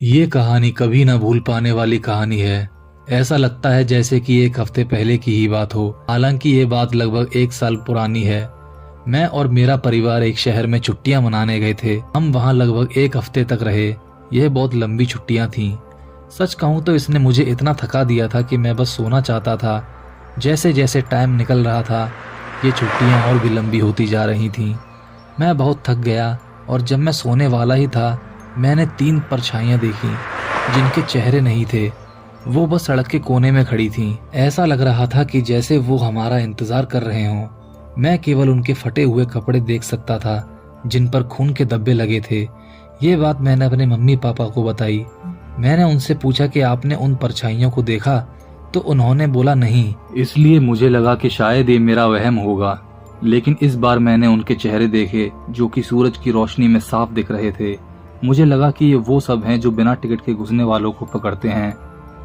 ये कहानी कभी ना भूल पाने वाली कहानी है। ऐसा लगता है जैसे कि एक हफ्ते पहले की ही बात हो। हालांकि ये बात लगभग 1 साल पुरानी है। मैं और मेरा परिवार एक शहर में छुट्टियां मनाने गए थे। हम वहां लगभग 1 हफ्ते तक रहे। यह बहुत लंबी छुट्टियां थीं। सच कहूं तो इसने मुझे इतना थका दिया था कि मैं बस सोना चाहता था। जैसे जैसे टाइम निकल रहा था, ये छुट्टियां और भी लंबी होती जा रही थीं। मैं बहुत थक गया और जब मैं सोने वाला ही था, मैंने 3 परछाइयां देखी जिनके चेहरे नहीं थे। वो बस सड़क के कोने में खड़ी थीं। ऐसा लग रहा था कि जैसे वो हमारा इंतजार कर रहे हों। मैं केवल उनके फटे हुए कपड़े देख सकता था जिन पर खून के धब्बे लगे थे। ये बात मैंने अपने मम्मी पापा को बताई। मैंने उनसे पूछा कि आपने उन परछाइयों को देखा, तो उन्होंने बोला नहीं। इसलिए मुझे लगा कि शायद ये मेरा वहम होगा। लेकिन इस बार मैंने उनके चेहरे देखे जो कि सूरज की रोशनी में साफ दिख रहे थे। मुझे लगा कि ये वो सब हैं जो बिना टिकट के घुसने वालों को पकड़ते हैं,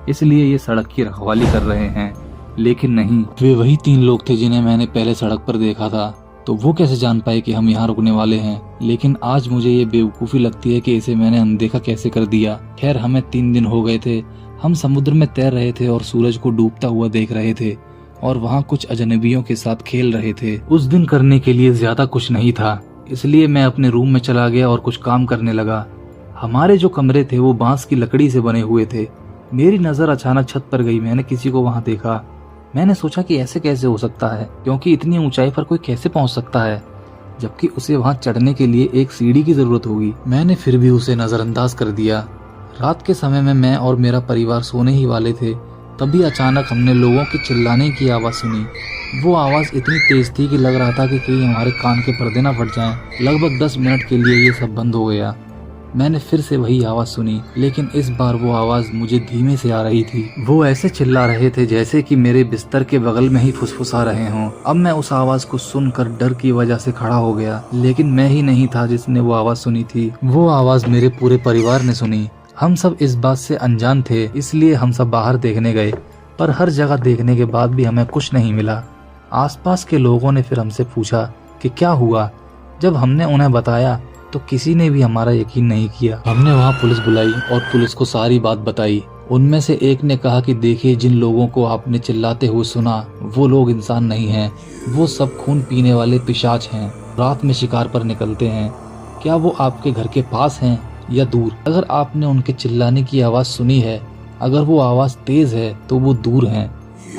इसलिए ये सड़क की रखवाली कर रहे हैं। लेकिन नहीं, वे वही 3 लोग थे जिन्हें मैंने पहले सड़क पर देखा था। तो वो कैसे जान पाए कि हम यहाँ रुकने वाले हैं? लेकिन आज मुझे ये बेवकूफ़ी लगती है कि इसे मैंने अनदेखा कैसे कर दिया। खैर, हमें 3 दिन हो गए थे। हम समुद्र में तैर रहे थे और सूरज को डूबता हुआ देख रहे थे और वहाँ कुछ अजनबियों के साथ खेल रहे थे। उस दिन करने के लिए ज्यादा कुछ नहीं था, इसलिए मैं अपने रूम में चला गया और कुछ काम करने लगा। हमारे जो कमरे थे वो बांस की लकड़ी से बने हुए थे। मेरी नजर अचानक छत पर गई। मैंने किसी को वहां देखा। मैंने सोचा कि ऐसे कैसे हो सकता है, क्योंकि इतनी ऊंचाई पर कोई कैसे पहुंच सकता है, जबकि उसे वहां चढ़ने के लिए एक सीढ़ी की जरूरत होगी। मैंने फिर भी उसे नजरअंदाज कर दिया। रात के समय में मैं और मेरा परिवार सोने ही वाले थे। तभी अचानक हमने लोगों के चिल्लाने की आवाज सुनी। वो आवाज इतनी तेज थी कि लग रहा था कि कहीं हमारे कान के पर्दे ना फट जाएं। लगभग 10 मिनट के लिए ये सब बंद हो गया। मैंने फिर से वही आवाज सुनी, लेकिन इस बार वो आवाज मुझे धीमे से आ रही थी। वो ऐसे चिल्ला रहे थे जैसे कि मेरे बिस्तर के बगल में ही फुसफुसा रहे हों। अब मैं उस आवाज को सुनकर डर की वजह से खड़ा हो गया, लेकिन मैं ही नहीं था जिसने वो आवाज सुनी थी। वो आवाज मेरे पूरे परिवार ने सुनी। हम सब इस बात से अनजान थे, इसलिए हम सब बाहर देखने गए, पर हर जगह देखने के बाद भी हमें कुछ नहीं मिला। आसपास के लोगों ने फिर हमसे पूछा कि क्या हुआ। जब हमने उन्हें बताया तो किसी ने भी हमारा यकीन नहीं किया। हमने वहाँ पुलिस बुलाई और पुलिस को सारी बात बताई। उनमें से एक ने कहा कि देखिए, जिन लोगों को आपने चिल्लाते हुए सुना वो लोग इंसान नहीं हैं, वो सब खून पीने वाले पिशाच हैं। रात में शिकार पर निकलते हैं। क्या वो आपके घर के पास हैं या दूर? अगर आपने उनके चिल्लाने की आवाज सुनी है, अगर वो आवाज तेज है तो वो दूर हैं,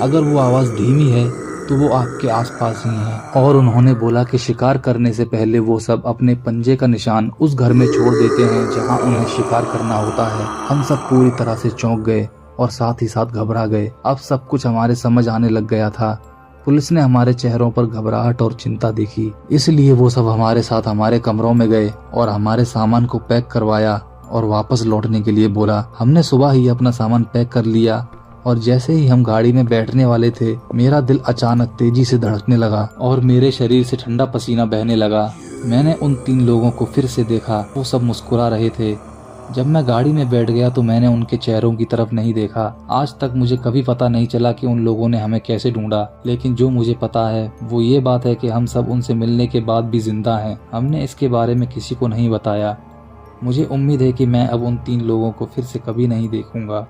अगर वो आवाज धीमी है तो वो आपके आसपास ही हैं। और उन्होंने बोला कि शिकार करने से पहले वो सब अपने पंजे का निशान उस घर में छोड़ देते हैं जहां उन्हें शिकार करना होता है। हम सब पूरी तरह से चौंक गए और साथ ही साथ घबरा गए। अब सब कुछ हमारे समझ आने लग गया था। पुलिस ने हमारे चेहरों पर घबराहट और चिंता देखी, इसलिए वो सब हमारे साथ हमारे कमरों में गए और हमारे सामान को पैक करवाया और वापस लौटने के लिए बोला। हमने सुबह ही अपना सामान पैक कर लिया और जैसे ही हम गाड़ी में बैठने वाले थे, मेरा दिल अचानक तेजी से धड़कने लगा और मेरे शरीर से ठंडा पसीना बहने लगा। मैंने उन 3 लोगों को फिर से देखा। वो सब मुस्कुरा रहे थे। जब मैं गाड़ी में बैठ गया तो मैंने उनके चेहरों की तरफ नहीं देखा। आज तक मुझे कभी पता नहीं चला कि उन लोगों ने हमें कैसे ढूंढा, लेकिन जो मुझे पता है वो ये बात है कि हम सब उनसे मिलने के बाद भी जिंदा हैं। हमने इसके बारे में किसी को नहीं बताया। मुझे उम्मीद है कि मैं अब उन 3 लोगों को फिर से कभी नहीं देखूंगा।